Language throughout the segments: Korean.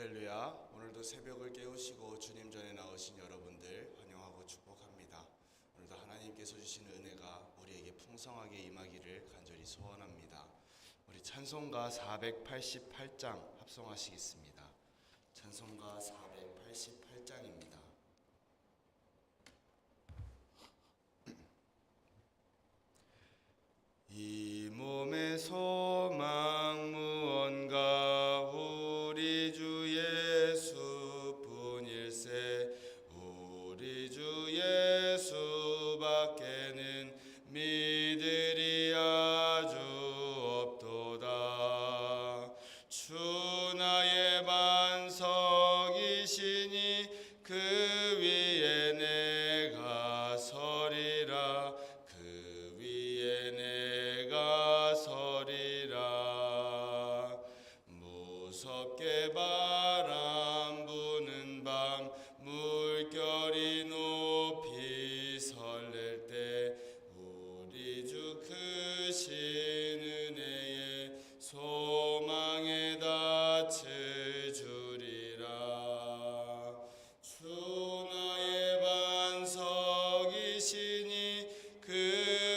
할렐루야. 오늘도 새벽을 깨우시고 주님 전에 나오신 여러분들 환영하고 축복합니다. 오늘도 하나님께서 주신 은혜가 우리에게 풍성하게 임하기를 간절히 소원합니다. 우리 찬송가 488장 합성하시겠습니다. 찬송가 488장입니다. 이 몸의 소망 무언가 우리 주 예수뿐일세. 우리 주 예수밖에는 믿으리 아주 없도다. 주 나의 반석이시니 그 위에 내가 서리라. 그 위에 내가 서리라. 무섭게 바람 부는 밤 물결이 높이 설렐 때 우리 주 크신 은혜에 소망에 닻을 주리라. 주 나의 반석이시니 그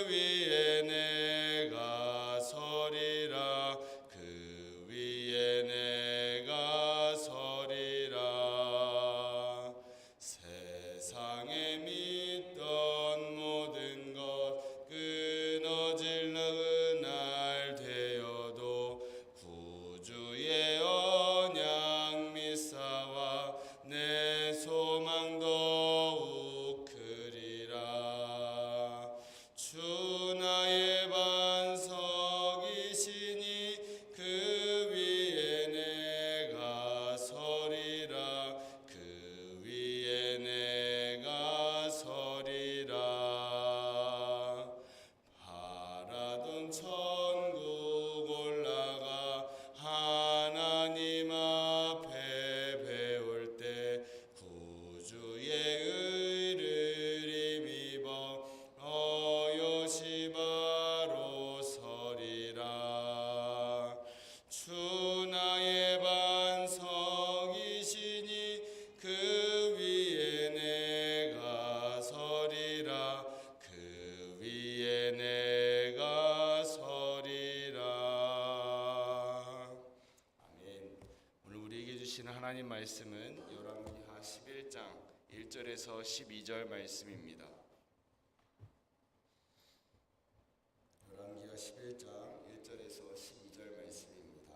위에 내가 서리라. 그 위에 내가 서리라. 세상에 믿던 모든 것 끊어질 날 되어도 구주의 언약 믿사와 내 소망 더욱 크리라. 주 나의 반석이시니 그 위에 내가 서리라. 그 위에 내가 서리라. 바라던 천국 올라가 하나님 앞에 배울 때 구주의 의를 힘입어 어여시 바로 서리라. 주 나의 반석이시니 그 위에 내가 서리라. 그 위에 내가 서리라. 아멘. 오늘 우리에게 주시는 하나님 말씀은 열왕기하 11장 1절에서 12절 말씀입니다. 열왕기하 11장 1절에서 12절 말씀입니다.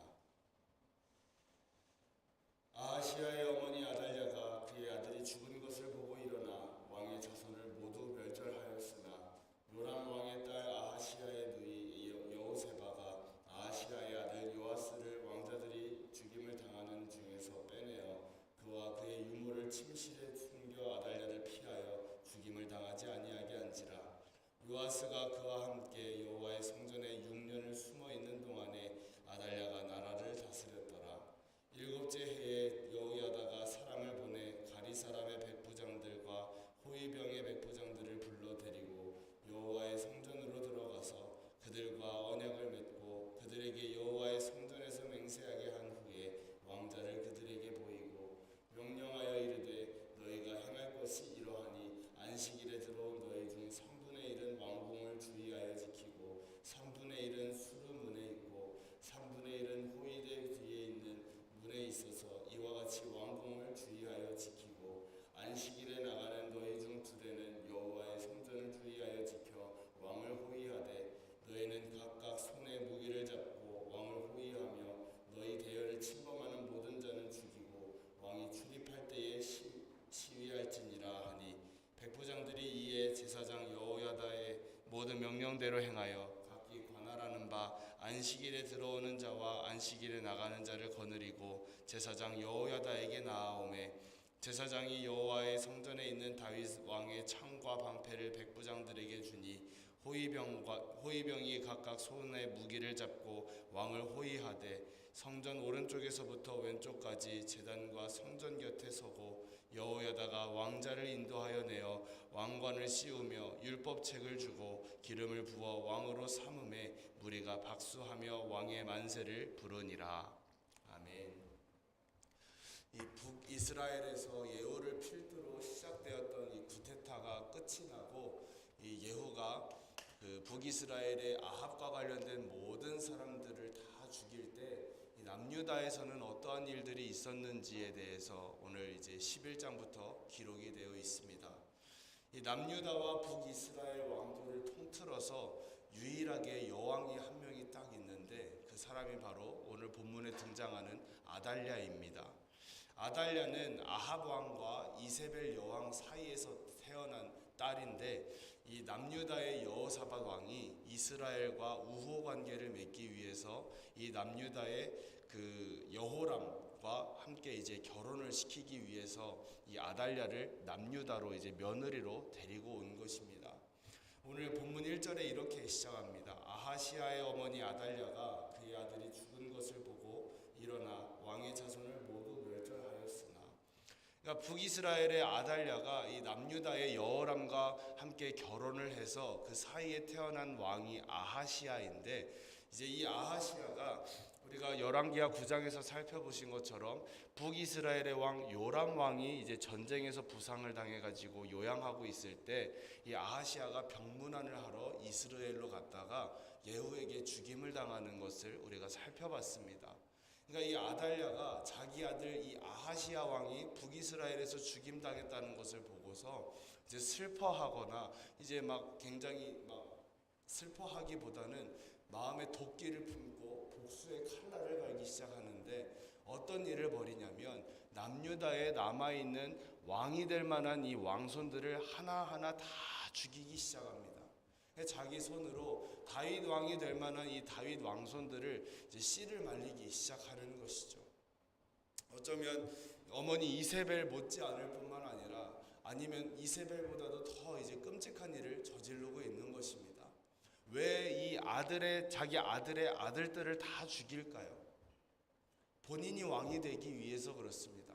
아하시야의 어머니 아달랴가 그의 아들이 죽은 것을 보고 일어나 왕의 자손을 모두 멸절하였으나 요람 왕의 딸 아하시야의 누이 여호세바가 아하시야의 아들 요아스를 왕자들이 죽임을 당하는 중에서 빼내어 그와 그의 유모를 침실에 숨겨 아달랴를 피하여 죽임을 당하지 아니하게 한지라. 요아스가 그와 함께 여호와의 성전에 6년을 숨어 있는 동안에 아달랴가 나라를 다스렸더라. 7째 해에 여호야다가 사람을 보내 가리 사람의 백부장들과 호위병의 백부장들을 불러 데리고 여호와의 성전으로 들어가서 그들과 언약을 맺고 그들에게 여호와의 성전에서 맹세하게 한 후에 왕자를 그들에게 보이고 명령하여 이르되 너희가 행할 것이 이러하니 안식일에 들어온 너희 중 3분의 1은 왕궁을 주의하여 지키고 3분의 1은 수르 문에 있고 3분의 1은 호위대 뒤에 있는 문에 있어서 이와 같이 왕궁을 주의하여 지키고 안식일에 나가는 너희 중 2대는 여호와의 성전을 주의하여 지켜 왕을 호위하되 너희는 각각 손에 무기를 잡고 왕을 호위하며 너희 대열을 침범하는 모든 자는 죽이고 왕이 출입할 때에 시위할지니라 하니 백부장들이 이에 제사장 여호야다의 모든 명령대로 행하여 각기 관할하는 바 안식일에 들어오는 자와 안식일에 나가는 자를 거느리고 제사장 여호야다에게 나아오매 제사장이 여호와의 성전에 있는 다윗 왕의 창과 방패를 백부장들에게 주니 호위병이 각각 손에 무기를 잡고 왕을 호위하되 성전 오른쪽에서부터 왼쪽까지 제단과 성전 곁에 서고 여호야다가 왕자를 인도하여 내어 왕관을 씌우며 율법책을 주고 기름을 부어 왕으로 삼음에 무리가 박수하며 왕의 만세를 부르니라. 아멘. 이 북이스라엘에서 예후를 필두로 시작되었던 이 구테타가 끝이 나고 이 예후가 그 북이스라엘의 아합과 관련된 모든 사람들을 다 죽일 때 이 남유다에서는 어떠한 일들이 있었는지에 대해서 오늘 이제 11장부터 기록이 되어 있습니다. 이 남유다와 북이스라엘 왕조를 통틀어서 유일하게 여왕이 한 명이 딱 있는데 그 사람이 바로 오늘 본문에 등장하는 아달랴입니다. 아달랴는 아합 왕과 이세벨 여왕 사이에서 태어난 딸인데 이 남유다의 여호사밧 왕이 이스라엘과 우호 관계를 맺기 위해서 이 남유다의 그 여호람과 함께 이제 결혼을 시키기 위해서 이 아달랴를 남유다로 이제 며느리로 데리고 온 것입니다. 오늘 본문 1절에 이렇게 시작합니다. 아하시아의 어머니 아달랴가 그의 아들이 죽은 것을 보고 일어나 왕의 자손을 모두 멸절하였으나, 그러니까 북이스라엘의 아달랴가 이 남유다의 여호람과 함께 결혼을 해서 그 사이에 태어난 왕이 아하시아인데, 이제 이 아하시아가 우리가 열왕기하 9장에서 살펴보신 것처럼 북이스라엘의 왕 요람 왕이 이제 전쟁에서 부상을 당해가지고 요양하고 있을 때 이 아하시아가 병문안을 하러 이스라엘로 갔다가 예후에게 죽임을 당하는 것을 우리가 살펴봤습니다. 그러니까 이 아달랴가 자기 아들 이 아하시아 왕이 북이스라엘에서 죽임 당했다는 것을 보고서 이제 슬퍼하거나 이제 막 굉장히 막 슬퍼하기보다는 마음에 도끼를 품고 복수의 칼날을 갈기 시작하는데 어떤 일을 벌이냐면 남유다에 남아있는 왕이 될 만한 이 왕손들을 하나하나 다 죽이기 시작합니다. 자기 손으로 다윗 왕이 될 만한 이 다윗 왕손들을 이제 씨를 말리기 시작하는 것이죠. 어쩌면 어머니 이세벨 못지 않을 뿐만 아니라 아니면 이세벨보다도 더 이제 끔찍한 일을 저지르고 있는 것입니다. 왜 이 자기 아들의 아들들을 다 죽일까요? 본인이 왕이 되기 위해서 그렇습니다.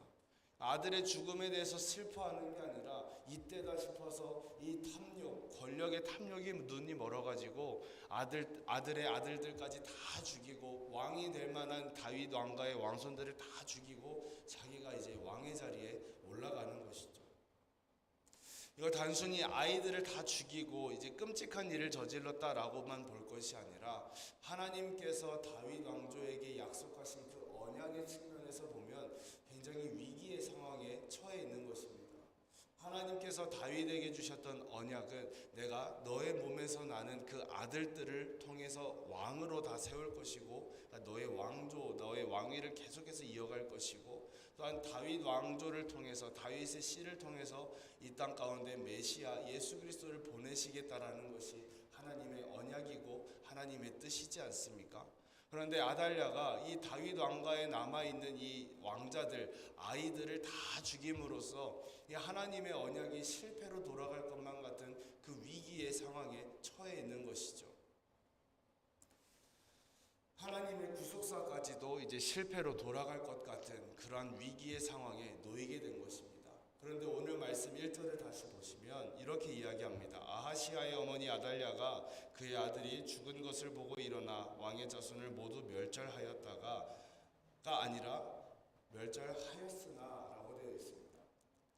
아들의 죽음에 대해서 슬퍼하는 게 아니라 이때다 싶어서 이 탐욕, 권력의 탐욕이 눈이 멀어가지고 아들의 아들들까지 다 죽이고 왕이 될 만한 다윗 왕가의 왕손들을 다 죽이고 자기가 이제 왕의 자리에 올라가는 것이죠. 이걸 단순히 아이들을 다 죽이고 이제 끔찍한 일을 저질렀다라고만 볼 것이 아니라 하나님께서 다윗 왕조에게 약속하신 그 언약의 측면에서 보면 굉장히 위기의 상황에 처해 있는 것입니다. 하나님께서 다윗에게 주셨던 언약은 내가 너의 몸에서 나는 그 아들들을 통해서 왕으로 다 세울 것이고 너의 왕조, 너의 왕위를 계속해서 이어갈 것이고 또한 다윗 왕조를 통해서 다윗의 씨를 통해서 이 땅 가운데 메시아 예수 그리스도를 보내시겠다라는 것이 하나님의 언약이고 하나님의 뜻이지 않습니까? 그런데 아달랴가 이 다윗 왕가에 남아있는 이 왕자들, 아이들을 다 죽임으로써 이 하나님의 언약이 실패로 돌아갈 것만 같은 그 위기의 상황에 처해 있는 것이죠. 하나님의 구속사까지도 이제 실패로 돌아갈 것 같은 그러한 위기의 상황에 놓이게 된 것입니다. 그런데 오늘 말씀 1절을 다시 보시면 이렇게 이야기합니다. 아하시아의 어머니 아달랴가 그의 아들이 죽은 것을 보고 일어나 왕의 자손을 모두 멸절하였다가 아니라 멸절하였으나 라고 되어 있습니다.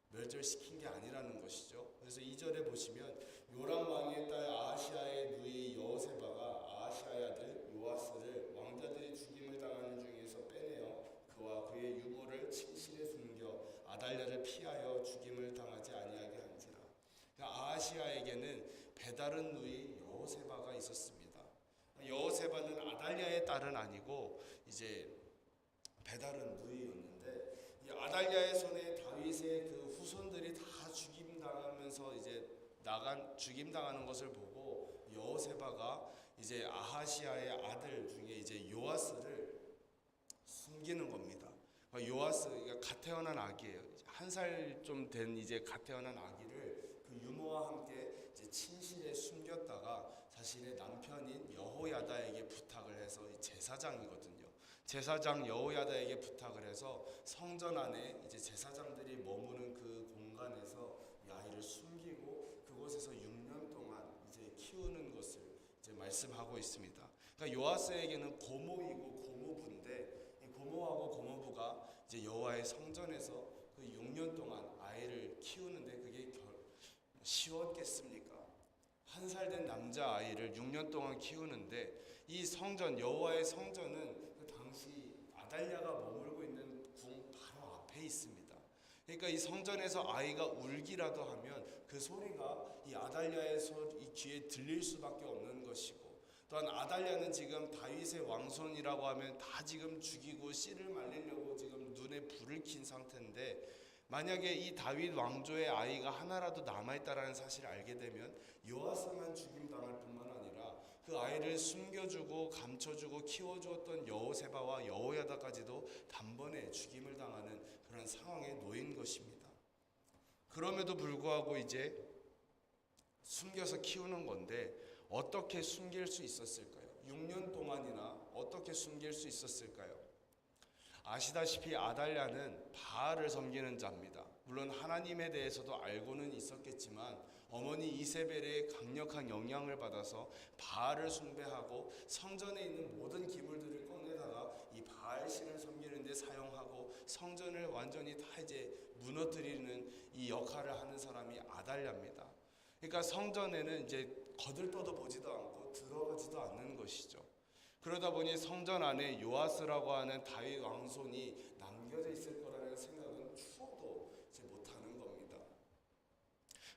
멸절시킨 게 아니라는 것이죠. 그래서 2절에 보시면 요람 왕의 딸 아하시아의 누이 여호세바가 아하시아의 아들 요아스를 왕자들이 죽임을 당하는 중에서 빼내어 그와 그의 유모를 침실에 숨겨 아달랴를 피하여 죽임을 당하지 아니하게 한지라. 그러니까 아하시아에게는 배다른 누이 여호세바가 있었습니다. 여호세바는 아달랴의 딸은 아니고 이제 배다른 누이였는데 이 아달랴의 손에 다윗의 그 후손들이 다 죽임당하면서 이제 죽임당하는 것을 보고 여호세바가 이제 아하시아의 아들 중에 이제 요아스를 숨기는 겁니다. 요아스가 갓 태어난 아기예요. 한 살 좀 된 이제 갓 태어난 아기를 그 유모와 함께 이제 침실에 숨겼다가 자신의 남편인 여호야다에게 부탁을 해서 제사장이거든요. 제사장 여호야다에게 부탁을 해서 성전 안에 이제 제사장들이 머무는 그 공간에서 이 아이를 숨기고 그곳에서 6년 동안 이제 키우는 것을 이제 말씀하고 있습니다. 그러니까 요아스에게는 고모이고 고모부인데 이 고모하고 고모부가 이제 여호와의 성전에서 그 6년 동안 아이를 키우는데 그게 쉬웠겠습니까? 1살 된 남자 아이를 6년 동안 키우는데 이 성전, 여호와의 성전은 그 당시 아달랴가 머물고 있는 궁 바로 앞에 있습니다. 그러니까 이 성전에서 아이가 울기라도 하면 그 소리가 이 아달랴의 이 귀에 들릴 수밖에 없는 것이고, 또한 아달랴는 지금 다윗의 왕손이라고 하면 다 지금 죽이고 씨를 말리려고 지금 눈에 불을 킨 상태인데, 만약에 이 다윗 왕조의 아이가 하나라도 남아있다라는 사실을 알게 되면 요아스만 죽임당할 뿐만 아니라 그 아이를 숨겨주고 감춰주고 키워주었던 여호세바와 여호야다까지도 단번에 죽임을 당하는 그런 상황에 놓인 것입니다. 그럼에도 불구하고 이제 숨겨서 키우는 건데 어떻게 숨길 수 있었을까요? 6년 동안이나 어떻게 숨길 수 있었을까요? 아시다시피 아달랴는 바알을 섬기는 자입니다. 물론 하나님에 대해서도 알고는 있었겠지만 어머니 이세벨의 강력한 영향을 받아서 바알을 숭배하고 성전에 있는 모든 기물들을 꺼내다가 이 바알신을 섬기는 데 사용하고 성전을 완전히 다 이제 무너뜨리는 이 역할을 하는 사람이 아달랴입니다. 그러니까 성전에는 이제 거들떠도 보지도 않고 들어가지도 않는 것이죠. 그러다 보니 성전 안에 요아스라고 하는 다윗 왕손이 남겨져 있을 거라는 생각은 추워도 이제 못하는 겁니다.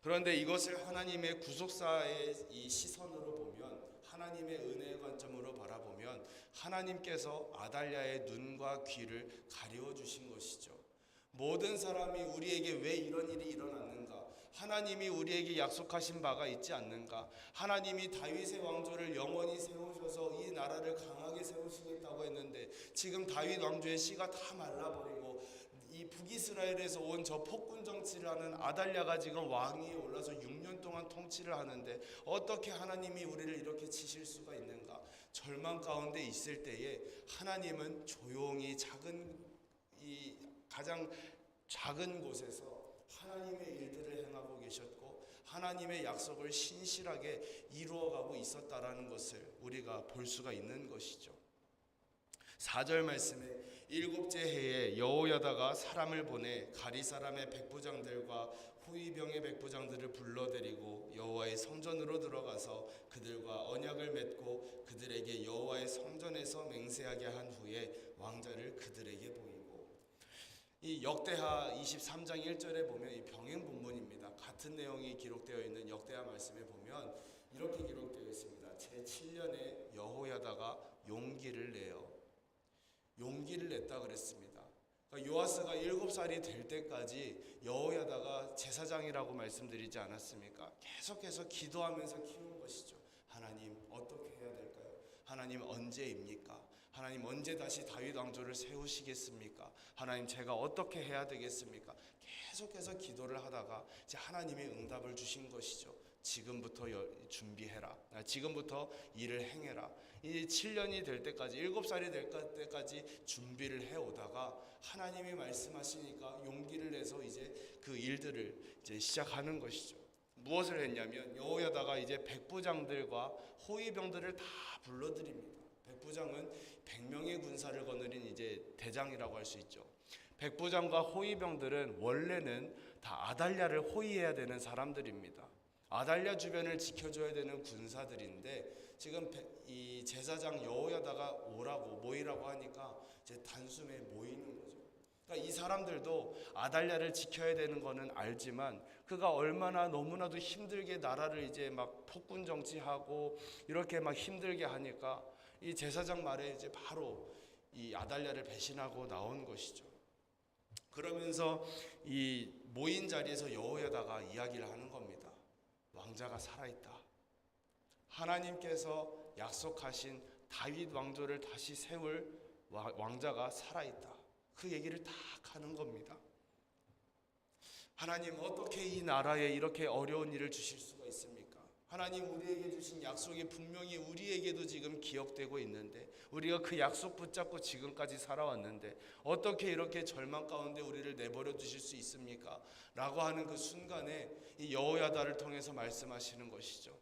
그런데 이것을 하나님의 구속사의 이 시선으로 보면, 하나님의 은혜의 관점으로 바라보면 하나님께서 아달랴의 눈과 귀를 가리워 주신 것이죠. 모든 사람이 우리에게 왜 이런 일이 일어났는가? 하나님이 우리에게 약속하신 바가 있지 않는가? 하나님이 다윗의 왕조를 영원히 세우셔서 이 나라를 강하게 세우시겠다고 했는데 지금 다윗 왕조의 씨가 다 말라버리고 이 북이스라엘에서 온 저 폭군 정치를 하는 아달랴가 지금 왕위에 올라서 6년 동안 통치를 하는데 어떻게 하나님이 우리를 이렇게 치실 수가 있는가? 절망 가운데 있을 때에 하나님은 조용히 가장 작은 곳에서 하나님의 일들을 행하고 계셨고 하나님의 약속을 신실하게 이루어가고 있었다라는 것을 우리가 볼 수가 있는 것이죠. 4절 말씀에 일곱째 해에 여호야다가 사람을 보내 가리 사람의 백부장들과 후이병의 백부장들을 불러들이고 여호와의 성전으로 들어가서 그들과 언약을 맺고 그들에게 여호와의 성전에서 맹세하게 한 후에 왕자를 그들에게 보이고, 이 역대하 23장 1절에 보면 이 병행 본문입니다. 같은 내용이 기록되어 있는 역대하 말씀에 보면 이렇게 기록되어 있습니다. 제7년에 여호야다가 용기를 내요. 용기를 냈다 그랬습니다. 그러니까 요아스가 7살이 될 때까지 여호야다가 제사장이라고 말씀드리지 않았습니까? 계속해서 기도하면서 키운 것이죠. 하나님 어떻게 해야 될까요? 하나님 언제입니까? 하나님 언제 다시 다윗 왕조를 세우시겠습니까? 하나님 제가 어떻게 해야 되겠습니까? 계속해서 기도를 하다가 이제 하나님의 응답을 주신 것이죠. 지금부터 준비해라. 지금부터 일을 행해라. 이 7년이 될 때까지 7살이 될 때까지 준비를 해오다가 하나님이 말씀하시니까 용기를 내서 이제 그 일들을 이제 시작하는 것이죠. 무엇을 했냐면 여호야다가 이제 백부장들과 호위병들을 다 불러들입니다. 백부장은 100명의 군사를 거느린 이제 대장이라고 할 수 있죠. 백부장과 호위병들은 원래는 다 아달랴를 호위해야 되는 사람들입니다. 아달랴 주변을 지켜줘야 되는 군사들인데 지금 이 제사장 여호야다가 모이라고 하니까 이제 단숨에 모이는 거죠. 그러니까 이 사람들도 아달랴를 지켜야 되는 거는 알지만 그가 얼마나 너무나도 힘들게 나라를 이제 막 폭군 정치하고 이렇게 막 힘들게 하니까 이 제사장 말에 이제 바로 이 아달랴를 배신하고 나온 것이죠. 그러면서 이 모인 자리에서 여호야다가 이야기를 하는 겁니다. 왕자가 살아있다. 하나님께서 약속하신 다윗 왕조를 다시 세울 왕자가 살아있다. 그 얘기를 딱 하는 겁니다. 하나님 어떻게 이 나라에 이렇게 어려운 일을 주실 수가 있습니까? 하나님 우리에게 주신 약속이 분명히 우리에게도 지금 기억되고 있는데 우리가 그 약속 붙잡고 지금까지 살아왔는데 어떻게 이렇게 절망 가운데 우리를 내버려 두실 수 있습니까? 라고 하는 그 순간에 이 여호야다를 통해서 말씀하시는 것이죠.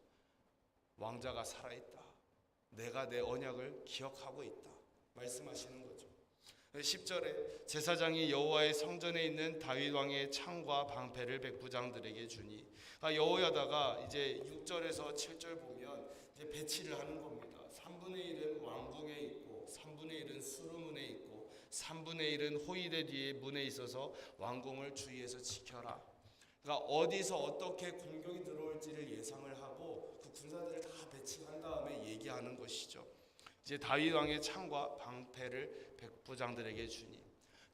왕자가 살아있다. 내가 내 언약을 기억하고 있다. 말씀하시는 거죠. 10절에 제사장이 여호와의 성전에 있는 다윗 왕의 창과 방패를 백부장들에게 주니, 여호야다가 이제 6절에서 7절 보면 이제 배치를 하는 겁니다. 3분의 1은 왕궁에 있고 3분의 1은 수르문에 있고 3분의 1은 호위대 뒤에 문에 있어서 왕궁을 주위에서 지켜라. 그러니까 어디서 어떻게 공격이 들어올지를 예상을 하고 그 군사들을 다 배치한 다음에 얘기하는 것이죠. 이제 다윗 왕의 창과 방패를 백부장들에게 주니,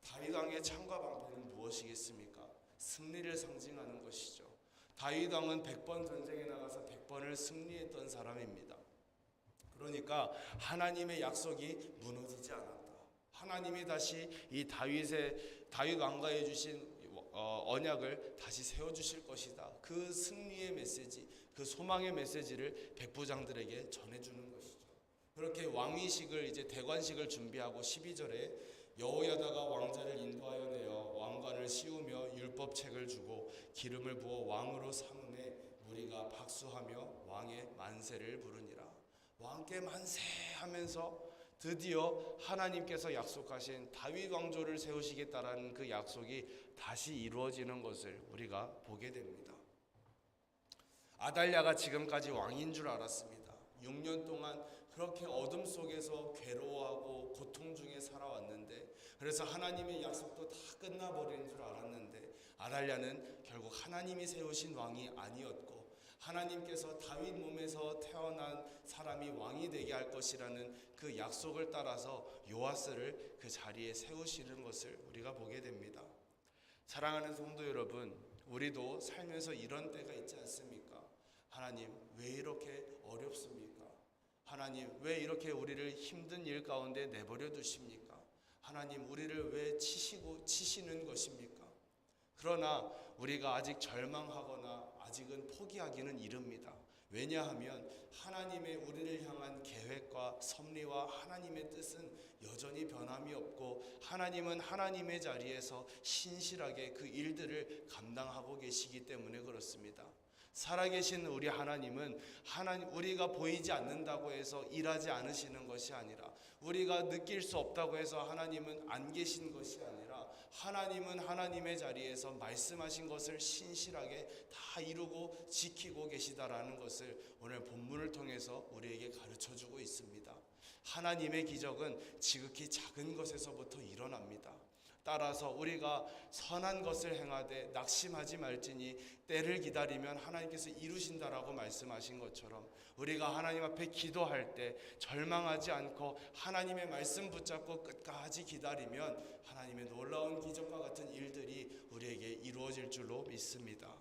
다윗 왕의 창과 방패는 무엇이겠습니까? 승리를 상징하는 것이죠. 다윗 왕은 100번 전쟁에 나가서 100번을 승리했던 사람입니다. 그러니까 하나님의 약속이 무너지지 않았다. 하나님이 다시 이 다윗 왕가에 주신 언약을 다시 세워주실 것이다. 그 승리의 메시지, 그 소망의 메시지를 백부장들에게 전해주는 것이죠. 그렇게 왕위식을 이제 대관식을 준비하고 12절에 여호야다가 왕자를 인도하여 내어 왕관을 씌우며 율법책을 주고 기름을 부어 왕으로 삼음에 무리가 박수하며 왕의 만세를 부르니라. 왕께 만세하면서 드디어 하나님께서 약속하신 다윗 왕조를 세우시겠다라는 그 약속이 다시 이루어지는 것을 우리가 보게 됩니다. 아달랴가 지금까지 왕인 줄 알았습니다. 6년 동안 그렇게 어둠 속에서 괴로워하고 고통 중에 살아왔는데, 그래서 하나님의 약속도 다 끝나버린 줄 알았는데, 아달랴는 결국 하나님이 세우신 왕이 아니었고 하나님께서 다윗 몸에서 태어난 사람이 왕이 되게 할 것이라는 그 약속을 따라서 요아스를 그 자리에 세우시는 것을 우리가 보게 됩니다. 사랑하는 성도 여러분, 우리도 살면서 이런 때가 있지 않습니까? 하나님, 왜 이렇게 어렵습니까? 하나님, 왜 이렇게 우리를 힘든 일 가운데 내버려 두십니까? 하나님, 우리를 왜 치시는 것입니까? 그러나 우리가 아직 절망하거나 아직은 포기하기는 이릅니다. 왜냐하면 하나님의 우리를 향한 계획과 섭리와 하나님의 뜻은 여전히 변함이 없고, 하나님은 하나님의 자리에서 신실하게 그 일들을 감당하고 계시기 때문에 그렇습니다. 살아계신 우리 하나님은 우리가 보이지 않는다고 해서 일하지 않으시는 것이 아니라, 우리가 느낄 수 없다고 해서 하나님은 안 계신 것이 아니라, 하나님은 하나님의 자리에서 말씀하신 것을 신실하게 다 이루고 지키고 계시다라는 것을 오늘 본문을 통해서 우리에게 가르쳐주고 있습니다. 하나님의 기적은 지극히 작은 것에서부터 일어납니다. 따라서 우리가 선한 것을 행하되 낙심하지 말지니 때를 기다리면 하나님께서 이루신다라고 말씀하신 것처럼, 우리가 하나님 앞에 기도할 때 절망하지 않고 하나님의 말씀 붙잡고 끝까지 기다리면 하나님의 놀라운 기적과 같은 일들이 우리에게 이루어질 줄로 믿습니다.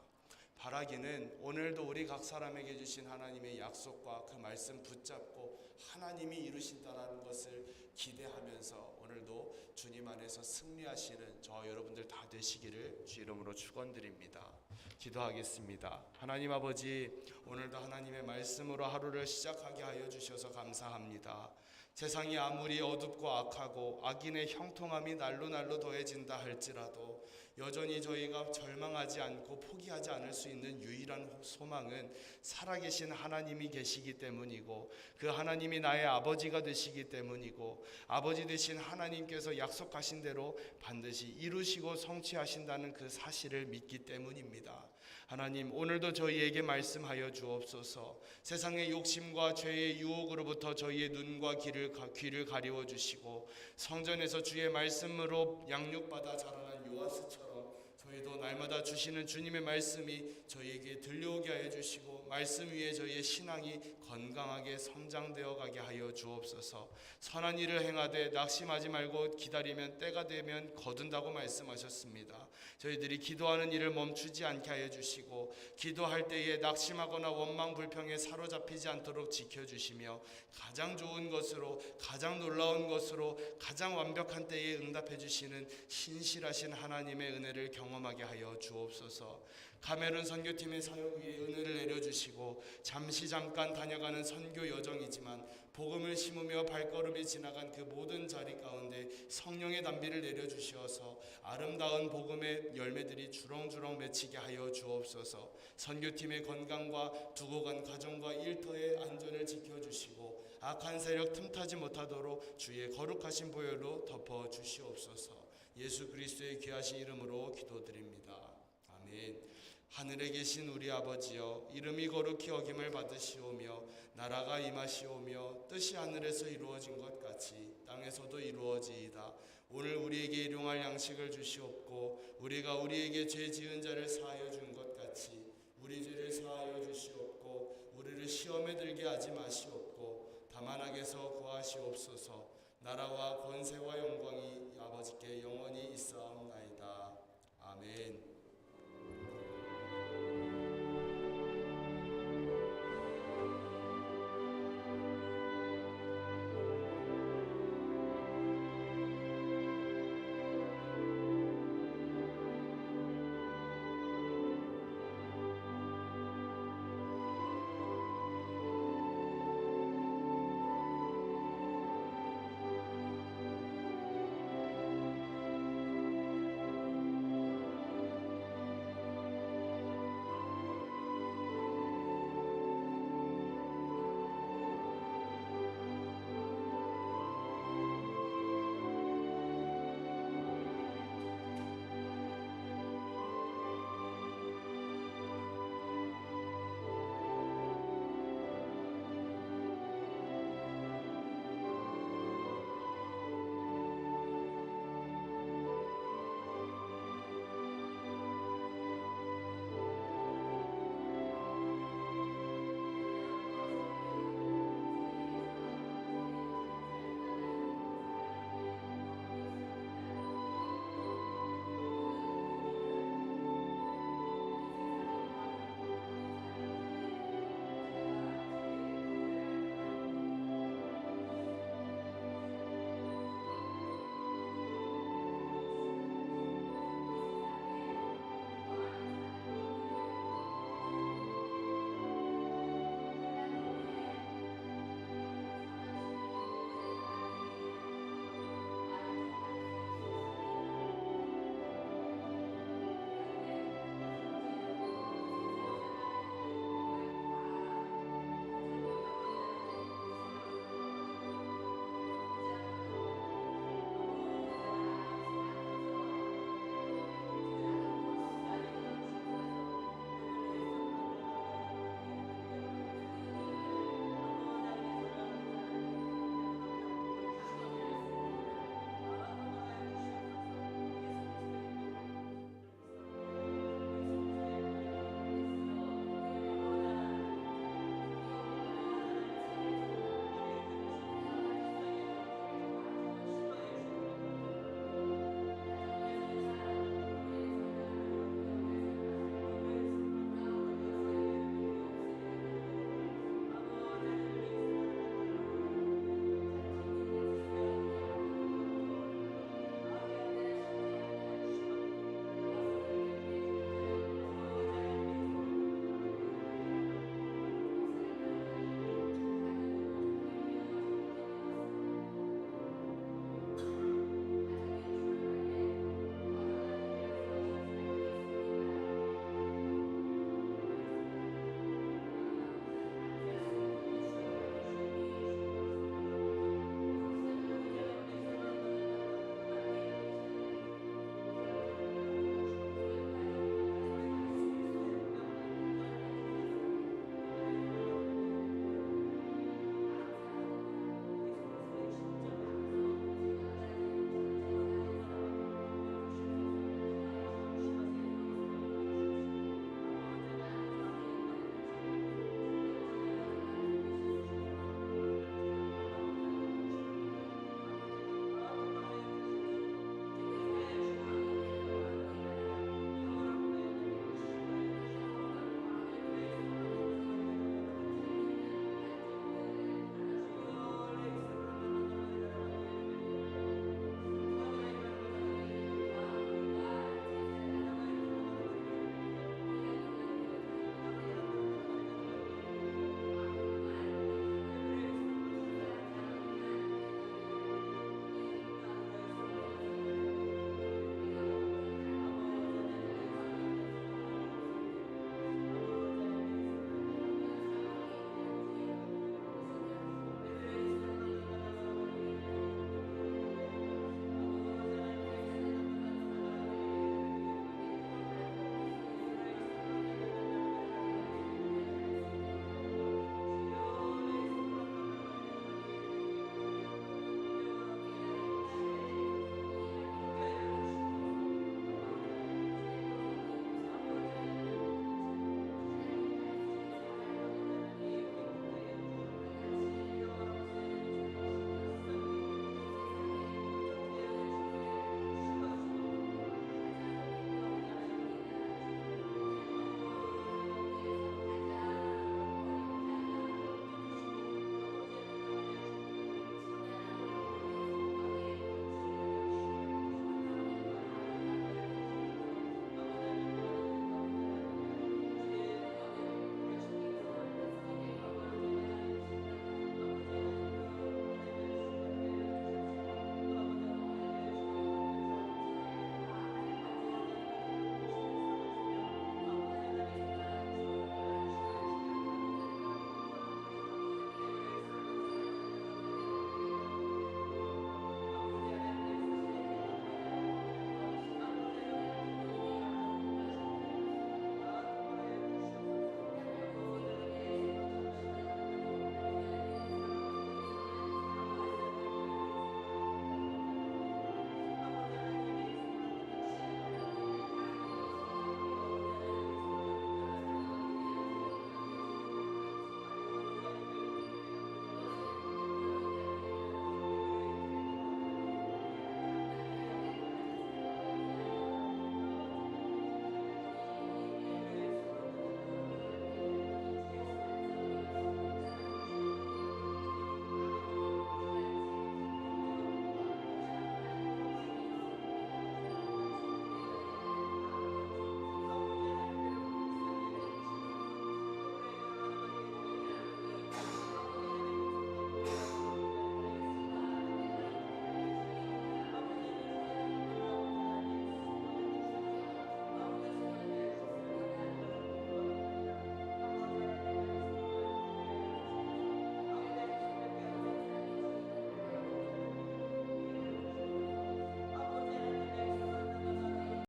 바라기는 오늘도 우리 각 사람에게 주신 하나님의 약속과 그 말씀 붙잡고 하나님이 이루신다라는 것을 기대하면서 오늘도 주님 안에서 승리하시는 저 여러분들 다 되시기를 주 이름으로 축원드립니다. 기도하겠습니다. 하나님 아버지, 오늘도 하나님의 말씀으로 하루를 시작하게 하여 주셔서 감사합니다. 세상이 아무리 어둡고 악하고 악인의 형통함이 날로 더해진다 할지라도 여전히 저희가 절망하지 않고 포기하지 않을 수 있는 유일한 소망은 살아계신 하나님이 계시기 때문이고, 그 하나님이 나의 아버지가 되시기 때문이고, 아버지 되신 하나님께서 약속하신 대로 반드시 이루시고 성취하신다는 그 사실을 믿기 때문입니다. 하나님, 오늘도 저희에게 말씀하여 주옵소서. 세상의 욕심과 죄의 유혹으로부터 저희의 눈과 귀를 가리워 주시고, 성전에서 주의 말씀으로 양육받아 자라난 요아스처럼 저희도 날마다 주시는 주님의 말씀이 저희에게 들려오게 하여 주시고, 말씀 위에 저희의 신앙이 건강하게 성장되어 가게 하여 주옵소서. 선한 일을 행하되 낙심하지 말고 기다리면 때가 되면 거둔다고 말씀하셨습니다. 저희들이 기도하는 일을 멈추지 않게 하여 주시고, 기도할 때에 낙심하거나 원망 불평에 사로잡히지 않도록 지켜주시며, 가장 좋은 것으로, 가장 놀라운 것으로, 가장 완벽한 때에 응답해 주시는 신실하신 하나님의 은혜를 경험하게 하여 주옵소서. 카메룬 선교팀의 사역 위에 은혜를 내려주시고, 잠깐 다녀가는 선교 여정이지만 복음을 심으며 발걸음이 지나간 그 모든 자리 가운데 성령의 단비를 내려주시어서 아름다운 복음의 열매들이 주렁주렁 맺히게 하여 주옵소서. 선교팀의 건강과 두고 간 가정과 일터의 안전을 지켜주시고, 악한 세력 틈타지 못하도록 주의 거룩하신 보혈로 덮어 주시옵소서. 예수 그리스도의 귀하신 이름으로 기도드립니다. 아멘. 하늘에 계신 우리 아버지여, 이름이 거룩히 여김을 받으시오며 나라가 임하시오며 뜻이 하늘에서 이루어진 것 같이 땅에서도 이루어지이다. 오늘 우리에게 일용할 양식을 주시옵고 우리가 우리에게 죄 지은 자를 사하여 준 것 같이 우리 죄를 사하여 주시옵고 우리를 시험에 들게 하지 마시옵고 다만 악에서 구하시옵소서. 나라와 권세와 영광이 아버지께 영원히 있사옵나이다. 아멘.